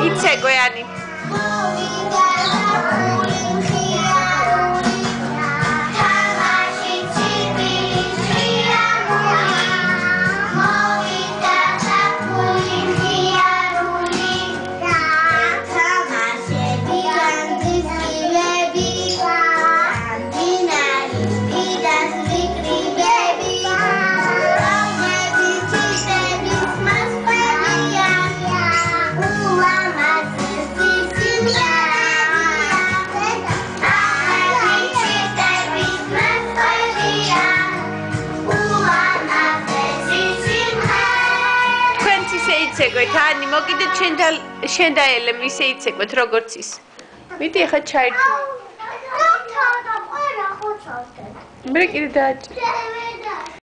Იცეკვიანი Tani, მოკიდეთ შენ და ელემ ისე იცეკვეთ როგორც ის. მიდი ახლა ჩაერთო. მე კიდე დააჭირე.